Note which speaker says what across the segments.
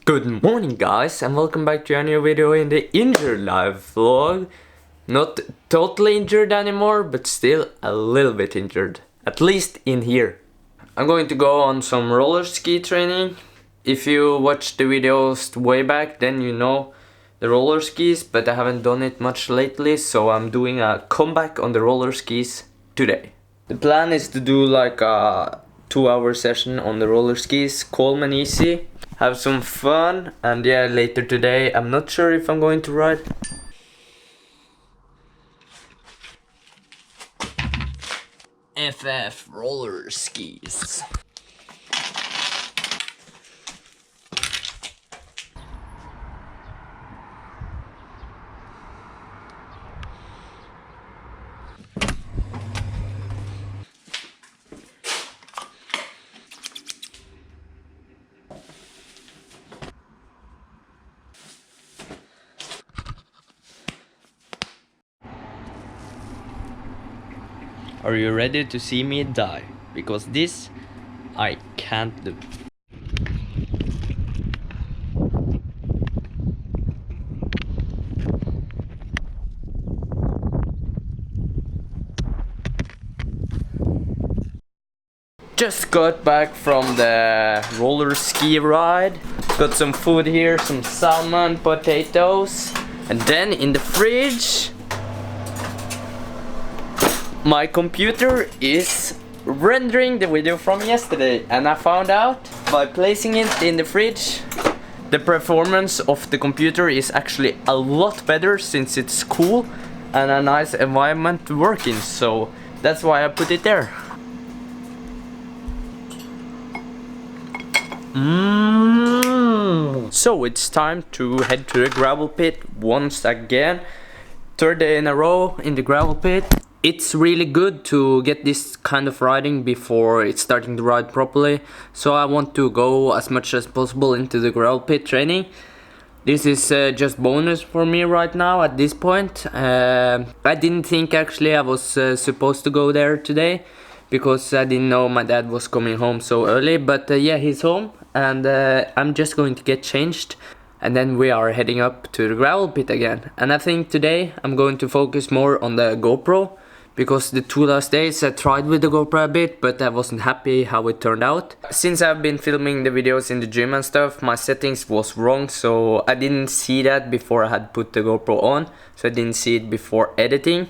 Speaker 1: Good morning guys and welcome back to a new video in the injured life vlog. Not totally injured anymore, but still a little bit injured. At least in here. I'm going to go on some roller ski training. If you watched the videos way back, then you know the roller skis, but I haven't done it much lately, so I'm doing a comeback on the roller skis today. The plan is to do like a 2-hour session on the roller skis, calm and easy. Have some fun, and yeah, later today I'm not sure if I'm going to ride. FF roller skis. Are you ready to see me die? Because this I can't do. Just got back from the roller ski ride. Got some food here, some salmon, potatoes, and then in the fridge my computer is rendering the video from yesterday, and I found out by placing it in the fridge the performance of the computer is actually a lot better since it's cool and a nice environment to work in, so that's why I put it there. So it's time to head to the gravel pit once again. Third day in a row in the gravel pit. It's really good to get this kind of riding before it's starting to ride properly, so I want to go as much as possible into the gravel pit training. This is just bonus for me right now at this point. I didn't think actually I was supposed to go there today, because I didn't know my dad was coming home so early, but yeah, he's home, and I'm just going to get changed. And then we are heading up to the gravel pit again. And I think today I'm going to focus more on the GoPro, because the 2 last days I tried with the GoPro a bit, but I wasn't happy how it turned out. Since I've been filming the videos in the gym and stuff, my settings was wrong, so I didn't see that before I had put the GoPro on, so I didn't see it before editing.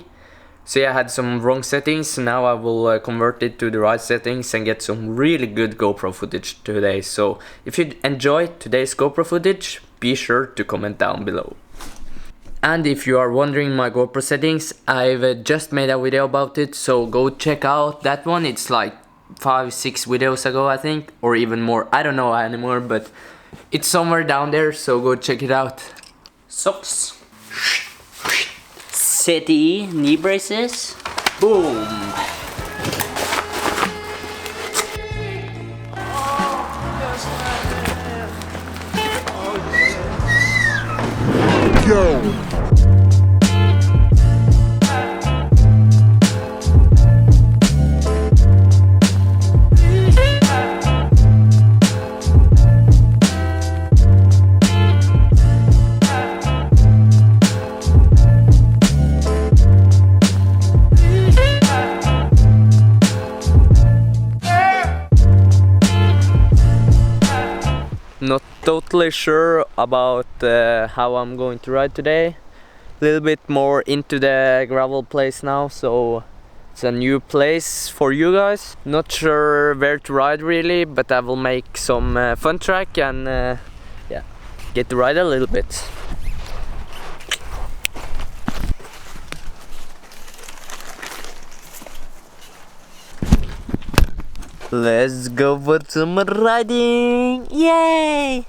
Speaker 1: So yeah, I had some wrong settings. Now I will convert it to the right settings and get some really good GoPro footage today. So if you enjoyed today's GoPro footage, be sure to comment down below. And if you are wondering my GoPro settings, I've just made a video about it, so go check out that one. It's like 5-6 videos ago, I think, or even more. I don't know anymore, but it's somewhere down there, so go check it out. Socks. City knee braces. Boom. Go. Not totally sure about how I'm going to ride today. A little bit more into the gravel place now, so it's a new place for you guys. Not sure where to ride really, but I will make some fun track and yeah, get to ride a little bit. Let's go for some riding! Yay!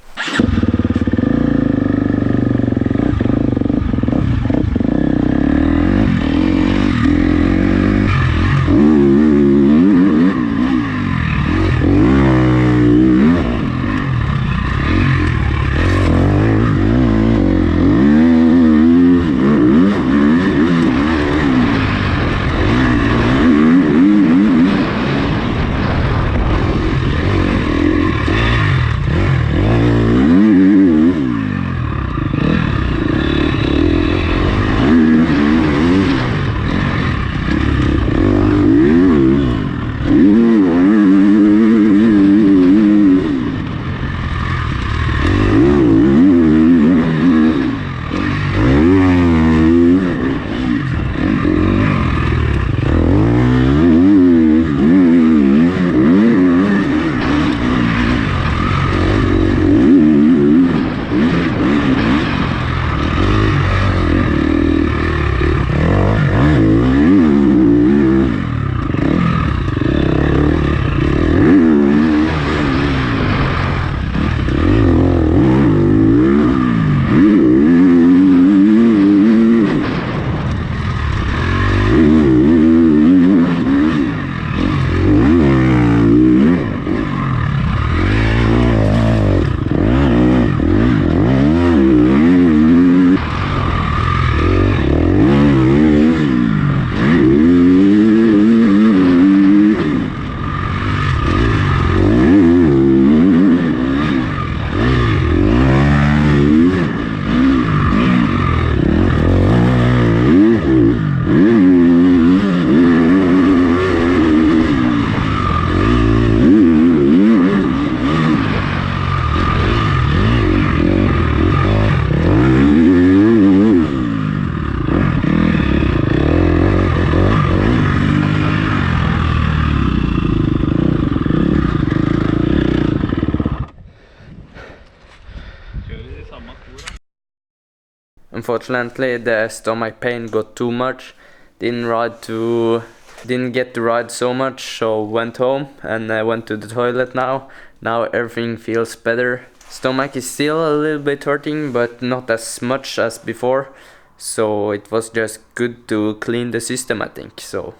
Speaker 1: unfortunately the stomach pain got too much. Didn't get to ride so much, so went home and I went to the toilet now. Now everything feels better. Stomach is still a little bit hurting, but not as much as before. So it was just good to clean the system, I think. So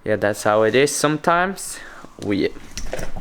Speaker 1: yeah, that's how it is sometimes.